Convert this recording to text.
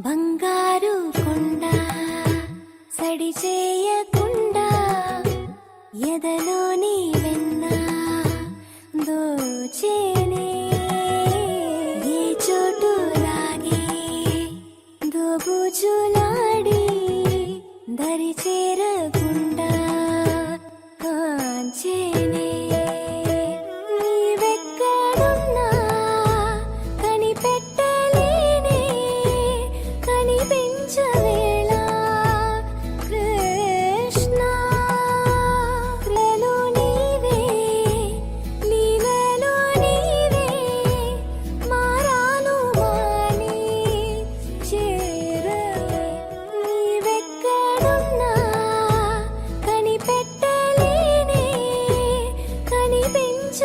బంగారు కొండ సడి చేయకుండా ఎదలోని వెన్న దోచేనే ఏ చోటు లాగే దోబుచులాడి దరి చేరకుండా కాంచేనే నీవెక్కడున్నా కనిపెట్టలేనే కనిపించవేళ కృష్ణ క్రియలో నీవే లీలలో నీవే మారాను మాని చేరవే నీవెక్కడున్నా కనిపెట్టలేనే కనిపించ